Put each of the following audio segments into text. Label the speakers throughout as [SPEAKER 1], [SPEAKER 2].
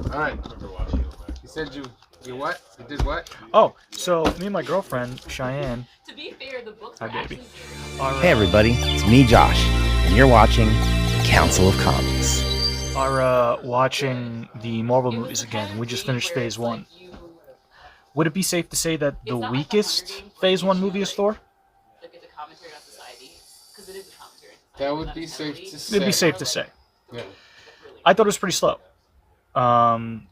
[SPEAKER 1] All right. You said you what? You did what?
[SPEAKER 2] Oh, so me and my girlfriend Cheyenne.
[SPEAKER 3] To be fair, the books
[SPEAKER 2] Hi,
[SPEAKER 3] were
[SPEAKER 2] baby.
[SPEAKER 3] actually
[SPEAKER 2] Are,
[SPEAKER 4] Hey everybody, it's me Josh, and you're watching Council of Comics.
[SPEAKER 2] are watching the Marvel movies again. We just finished Phase 1. Would it be safe to say that the weakest Phase 1 movie is Thor?
[SPEAKER 3] Like it's a commentary on society, because it is a commentary.
[SPEAKER 1] That would be safe to say.
[SPEAKER 2] It'd be safe to say.
[SPEAKER 1] Yeah.
[SPEAKER 2] I thought it was pretty slow.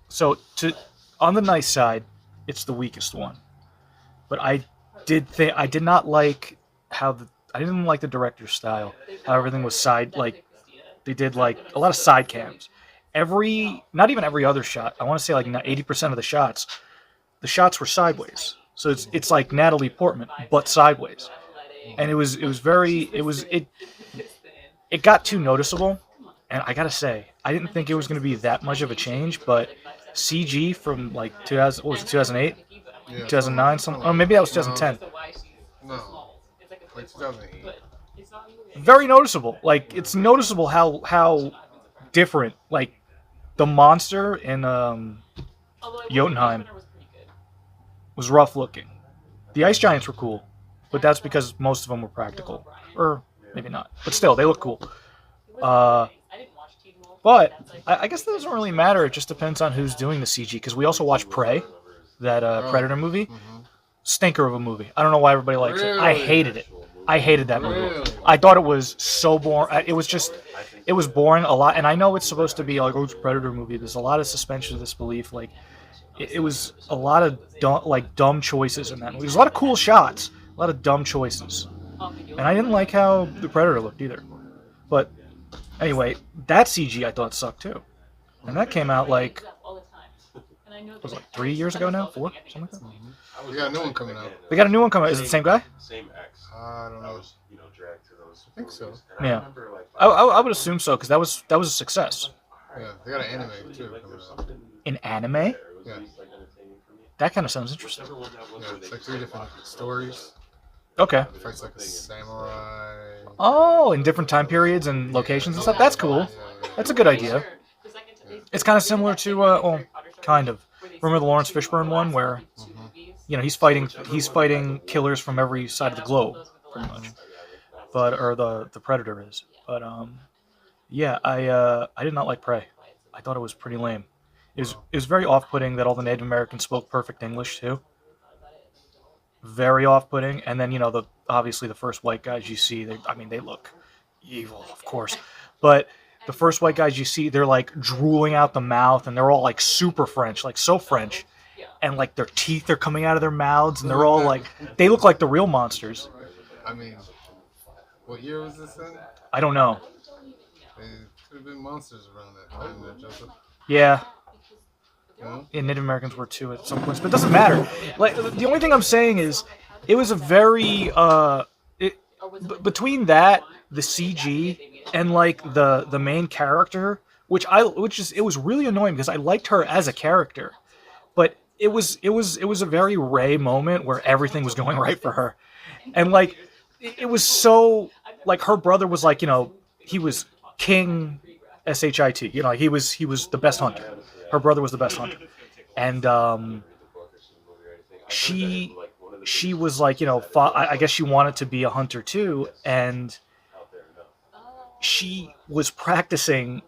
[SPEAKER 2] So on the nice side, it's the weakest one. But I did not like I didn't like the director's style. How everything was they did like a lot of side cams. Not even every other shot. I want to say like 80% of the shots were sideways. So it's like Natalie Portman, but sideways. And it got too noticeable. And I gotta say, I didn't think it was going to be that much of a change, but CG from like 2008,
[SPEAKER 1] Yeah.
[SPEAKER 2] 2009, or maybe that was 2010.
[SPEAKER 1] No. Like 2008.
[SPEAKER 2] Very noticeable. Like it's noticeable how different like the monster in Jotunheim was rough looking. The ice giants were cool, but that's because most of them were practical, or maybe not. But still, they look cool. But I guess that doesn't really matter. It just depends on who's doing the CG. Because we also watched Prey, that Predator movie. Stinker of a movie. I don't know why everybody likes it. I hated it. I hated that movie.
[SPEAKER 1] Really?
[SPEAKER 2] I thought it was so boring. It was boring a lot. And I know it's supposed to be like, oh, it's a Predator movie. There's a lot of suspension of disbelief. Like, it was a lot of dumb choices in that movie. There's a lot of cool shots, a lot of dumb choices. And I didn't like how the Predator looked either. But anyway, that CG I thought sucked too. And that came out like, was it like 3 years ago now? 4? Something like that?
[SPEAKER 1] We got a new one coming out.
[SPEAKER 2] They got a new one coming out. Is it the same guy?
[SPEAKER 1] I don't know. I think so.
[SPEAKER 2] Yeah. I would assume so, because that was a success.
[SPEAKER 1] Yeah, they got an anime too coming out.
[SPEAKER 2] An anime?
[SPEAKER 1] Yeah.
[SPEAKER 2] That kind of sounds interesting.
[SPEAKER 1] Yeah, it's like 3 different stories.
[SPEAKER 2] Okay.
[SPEAKER 1] Fights like a samurai.
[SPEAKER 2] Oh, in different time periods and locations and stuff? That's cool. That's a good idea. It's kind of similar to, well, kind of. Remember the Lawrence Fishburne one where, he's fighting killers from every side of the globe, pretty much. Or the Predator is. But yeah, I did not like Prey. I thought it was pretty lame. It was very off-putting that all the Native Americans spoke perfect English too. Very off-putting. And then obviously the first white guys you see, they look evil, of course, but the first white guys you see, they're like drooling out the mouth, and they're all like super French, like so French, and like their teeth are coming out of their mouths, and they're all like, they look like the real monsters.
[SPEAKER 1] I mean, what year was this in?
[SPEAKER 2] I don't know.
[SPEAKER 1] They could have been monsters around that time there, Joseph.
[SPEAKER 2] Yeah.
[SPEAKER 1] No?
[SPEAKER 2] Yeah, Native Americans were too at some points, but it doesn't matter. Like the only thing I'm saying is, it was a very between that, the CG, and like the main character, it was really annoying because I liked her as a character, but it was a very Rey moment where everything was going right for her, and like it was so like her brother was like he was King Shit, he was the best hunter. Her brother was the best hunter, and she was like I guess she wanted to be a hunter too, and she was practicing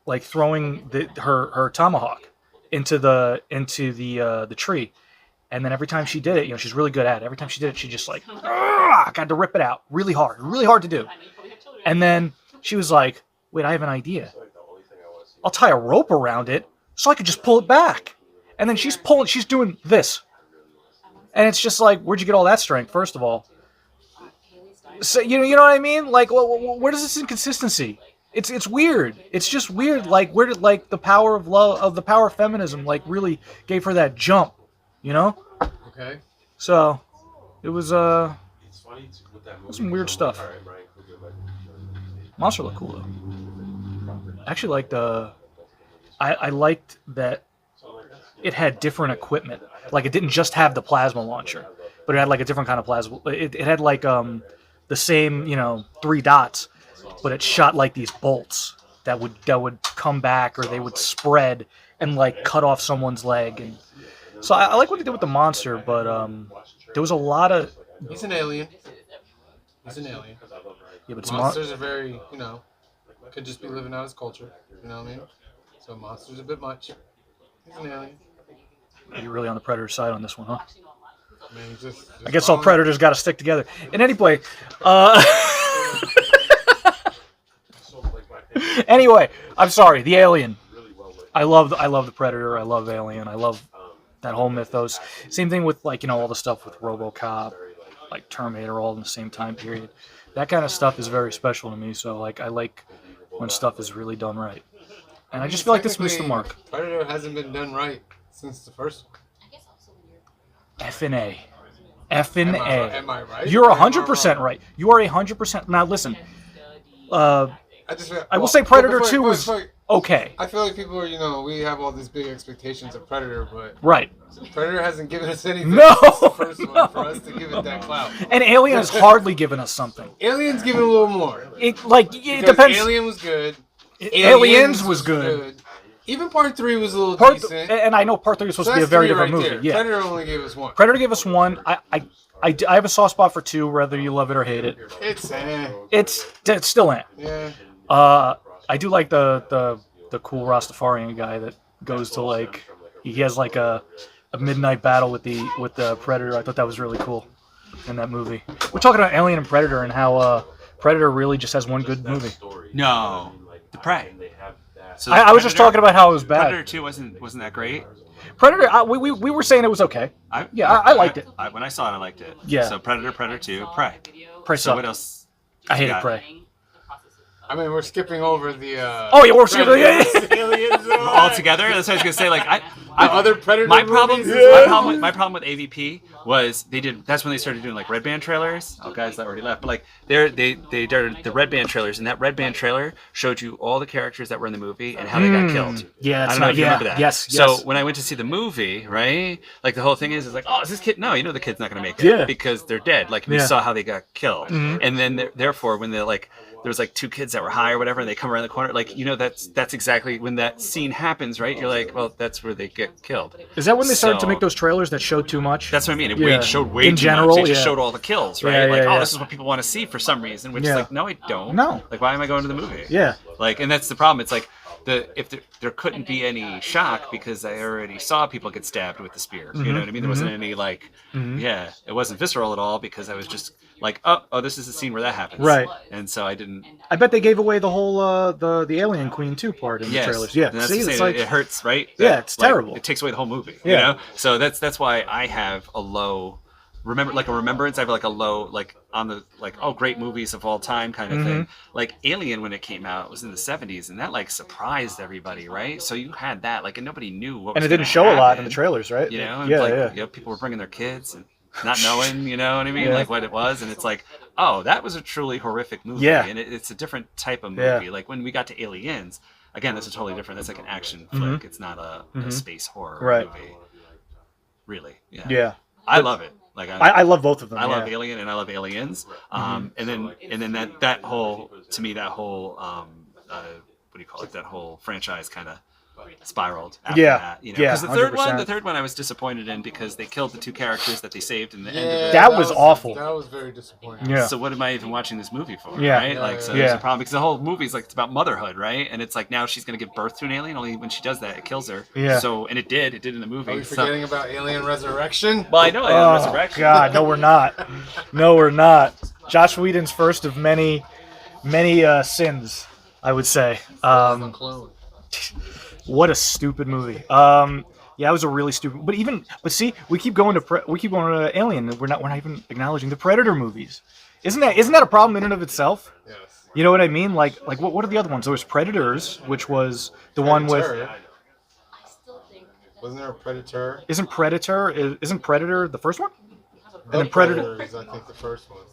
[SPEAKER 2] like throwing her tomahawk into the tree, and then every time she did it, she's really good at it. Every time she did it, she just like got to rip it out really hard to do. And then she was like, "Wait, I have an idea. I'll tie a rope around it so I could just pull it back." And then she's doing this, and it's just like, where'd you get all that strength? First of all. So you know what I mean? Like, where does this inconsistency? It's weird. It's just weird. Like, where did like the power of love, the power of feminism, like really gave her that jump?
[SPEAKER 1] Okay.
[SPEAKER 2] So it was some weird stuff. Monster looked cool though. Actually, like I liked that it had different equipment. Like it didn't just have the plasma launcher, but it had like a different kind of plasma. It had like the same 3 dots, but it shot like these bolts that would come back, or they would spread and like cut off someone's leg. And so I like what they did with the monster, but there was a lot of
[SPEAKER 1] He's an alien. He's an alien.
[SPEAKER 2] yeah, but it's
[SPEAKER 1] Monsters are very, could just be living out his culture. You know what I mean? So monsters a bit much. He's an alien.
[SPEAKER 2] You're really on the Predator side on this one, huh?
[SPEAKER 1] Man, just
[SPEAKER 2] I guess all Predators got to stick together. And anyway, anyway, I'm sorry. The Alien. I love the Predator. I love Alien. I love that whole mythos. Same thing with all the stuff with RoboCop, like Terminator, all in the same time period. That kind of stuff is very special to me. So I like when stuff is really done right. And I just feel like this missed the mark.
[SPEAKER 1] Predator hasn't been done right since the first one.
[SPEAKER 2] Effing A. Effing A.
[SPEAKER 1] Am I right?
[SPEAKER 2] You're 100% right. You are 100%. Now listen. I will say Predator 2 was okay.
[SPEAKER 1] I feel like people are, we have all these big expectations of Predator, but
[SPEAKER 2] right.
[SPEAKER 1] Predator hasn't given us anything
[SPEAKER 2] No,
[SPEAKER 1] since the first one for us to give it that clout.
[SPEAKER 2] And Alien has hardly given us something.
[SPEAKER 1] Alien's given a little more.
[SPEAKER 2] It depends.
[SPEAKER 1] Alien was good.
[SPEAKER 2] Aliens was good.
[SPEAKER 1] Even Part 3 was a little decent.
[SPEAKER 2] And I know Part 3 was supposed to be a very different movie.
[SPEAKER 1] There.
[SPEAKER 2] Yeah.
[SPEAKER 1] Predator only gave us one.
[SPEAKER 2] Predator gave us one. I have a soft spot for 2, whether you love it or hate it.
[SPEAKER 1] It's
[SPEAKER 2] It's still in.
[SPEAKER 1] Yeah.
[SPEAKER 2] I do like the cool Rastafarian guy that goes to he has a midnight battle with the Predator. I thought that was really cool in that movie. We're talking about Alien and Predator and how Predator really just has one good movie.
[SPEAKER 5] No, The Prey. So
[SPEAKER 2] I was just talking about how it was bad.
[SPEAKER 5] Predator 2 wasn't that great.
[SPEAKER 2] Predator, we were saying it was okay. I liked it.
[SPEAKER 5] When I saw it, I liked it.
[SPEAKER 2] Yeah.
[SPEAKER 5] So Predator 2, Prey.
[SPEAKER 2] Prey
[SPEAKER 5] So
[SPEAKER 2] sucked.
[SPEAKER 5] what else?
[SPEAKER 2] I hated
[SPEAKER 5] got?
[SPEAKER 2] Prey.
[SPEAKER 1] I mean, we're skipping over the.
[SPEAKER 2] Oh yeah, we're skipping.
[SPEAKER 1] Aliens
[SPEAKER 5] All together. That's what I was gonna say.
[SPEAKER 1] Other Predator.
[SPEAKER 5] My problem
[SPEAKER 1] movies?
[SPEAKER 5] my problem with AVP was that's when they started doing Red Band trailers. Oh, guys, that already left. But they did the Red Band trailers, and that Red Band trailer showed you all the characters that were in the movie and how they got killed.
[SPEAKER 2] Yeah,
[SPEAKER 5] I
[SPEAKER 2] that's
[SPEAKER 5] don't know if you remember that.
[SPEAKER 2] Yes.
[SPEAKER 5] So when I went to see the movie, right, the whole thing is oh, is this kid? No, the kid's not gonna make it.
[SPEAKER 2] Yeah.
[SPEAKER 5] Because they're dead. We saw how they got killed, and then therefore when they're there was 2 kids that were high or whatever, and they come around the corner, that's exactly when that scene happens, right? You're like, well, that's where they get killed.
[SPEAKER 2] Is that when they started to make those trailers that showed too much?
[SPEAKER 5] That's what I mean. It showed way
[SPEAKER 2] in
[SPEAKER 5] too
[SPEAKER 2] general,
[SPEAKER 5] much. They just showed all the kills, right?
[SPEAKER 2] Yeah,
[SPEAKER 5] this is what people want to see for some reason. Which is no, I don't.
[SPEAKER 2] No.
[SPEAKER 5] Why am I going to the movie?
[SPEAKER 2] Yeah.
[SPEAKER 5] And that's the problem. It's if there couldn't be any shock because I already saw people get stabbed with the spear. You know what I mean? There wasn't any it wasn't visceral at all because I was just oh, this is the scene where that happens.
[SPEAKER 2] Right.
[SPEAKER 5] And so I didn't.
[SPEAKER 2] I bet they gave away the whole the Alien Queen 2 part in the trailers. Yeah.
[SPEAKER 5] And that's
[SPEAKER 2] See,
[SPEAKER 5] it's it hurts, right?
[SPEAKER 2] Yeah, it's terrible.
[SPEAKER 5] It takes away the whole movie.
[SPEAKER 2] Yeah.
[SPEAKER 5] You know. So that's why I have a low. A remembrance. I have a low on the great movies of all time kind of thing. Alien when it came out was in the 70s and that surprised everybody, right? So you had that and nobody knew what.
[SPEAKER 2] And it didn't show a lot in the trailers, right?
[SPEAKER 5] You know, people were bringing their kids and not knowing, you know what I mean, what it was, and it's oh, that was a truly horrific movie, and it's a different type of movie. When we got to Aliens, again, that's a totally different. That's an action flick. It's not a space horror movie. Really, yeah.
[SPEAKER 2] I
[SPEAKER 5] love it.
[SPEAKER 2] I love both of them.
[SPEAKER 5] I love Alien and I love Aliens. And then that whole what do you call it? That whole franchise kind of spiraled after that. Because the third one I was disappointed in because they killed the 2 characters that they saved in the end of it.
[SPEAKER 2] That was awful.
[SPEAKER 1] That was very disappointing.
[SPEAKER 2] Yeah.
[SPEAKER 5] So what am I even watching this movie for?
[SPEAKER 2] Yeah.
[SPEAKER 5] Right? There's a problem because the whole movie is it's about motherhood, right? And it's now she's gonna give birth to an alien. Only when she does that, it kills her.
[SPEAKER 2] Yeah.
[SPEAKER 5] So it did in the movie.
[SPEAKER 1] Are we forgetting about Alien Resurrection?
[SPEAKER 5] Well, I know Alien Resurrection.
[SPEAKER 2] God, no, we're not. No, we're not. Josh Whedon's first of many sins, I would say.
[SPEAKER 1] Clone.
[SPEAKER 2] What a stupid movie. It was a really stupid. But see, we keep going to Alien. We're not even acknowledging the Predator movies. Isn't that a problem in and of itself?
[SPEAKER 1] Yes.
[SPEAKER 2] You know what I mean? What are the other ones? There was Predators, which was the one with.
[SPEAKER 1] Wasn't there a Predator?
[SPEAKER 2] Isn't Predator the first one?
[SPEAKER 1] And
[SPEAKER 2] then Predator
[SPEAKER 1] is, I think, the first one.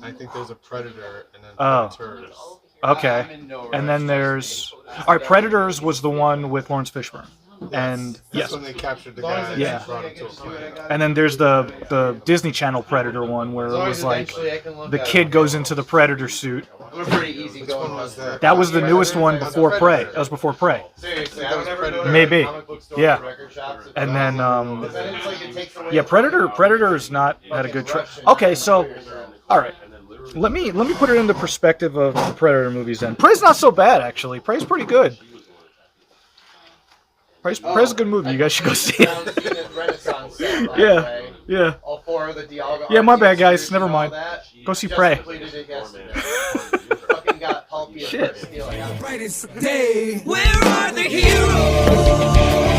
[SPEAKER 1] I think there's a Predator and then
[SPEAKER 2] Oh.
[SPEAKER 1] Predators.
[SPEAKER 2] Okay. And then there's. All right, Predators was the one with Lawrence Fishburne. And
[SPEAKER 1] That's
[SPEAKER 2] yes.
[SPEAKER 1] when they captured the guy and brought him to a planet.
[SPEAKER 2] And then there's the Disney Channel Predator one where it was the kid goes into the Predator suit
[SPEAKER 6] I'm a pretty easy
[SPEAKER 1] Which
[SPEAKER 6] going
[SPEAKER 1] one was that?
[SPEAKER 2] That was the newest one before Prey. That was before Prey.
[SPEAKER 6] Seriously,
[SPEAKER 1] That
[SPEAKER 6] I
[SPEAKER 1] was
[SPEAKER 6] don't ever
[SPEAKER 1] Predator.
[SPEAKER 6] go to
[SPEAKER 2] Maybe.
[SPEAKER 6] comic book stores
[SPEAKER 2] Yeah.
[SPEAKER 6] or record shops.
[SPEAKER 2] And then,
[SPEAKER 6] But then it's like it takes away
[SPEAKER 2] yeah,
[SPEAKER 6] from
[SPEAKER 2] Predator's not had a good Okay, so, all right. Let me put it into perspective of the Predator movies then. Prey's not so bad, actually. Prey's pretty good. Prey's a good movie. You guys should go see it.
[SPEAKER 6] Renaissance set, by the
[SPEAKER 2] Yeah,
[SPEAKER 6] way.
[SPEAKER 2] yeah.
[SPEAKER 6] All 4 of the Dialga.
[SPEAKER 2] Yeah, my bad,
[SPEAKER 6] RPG
[SPEAKER 2] guys.
[SPEAKER 6] series
[SPEAKER 2] Never
[SPEAKER 6] and all
[SPEAKER 2] mind.
[SPEAKER 6] that.
[SPEAKER 2] Go see
[SPEAKER 6] Just
[SPEAKER 2] Prey.
[SPEAKER 6] completed it yesterday. Fucking got pulpy as
[SPEAKER 2] Shit.
[SPEAKER 6] steel. I got it.
[SPEAKER 7] Brightest day. Where are the heroes?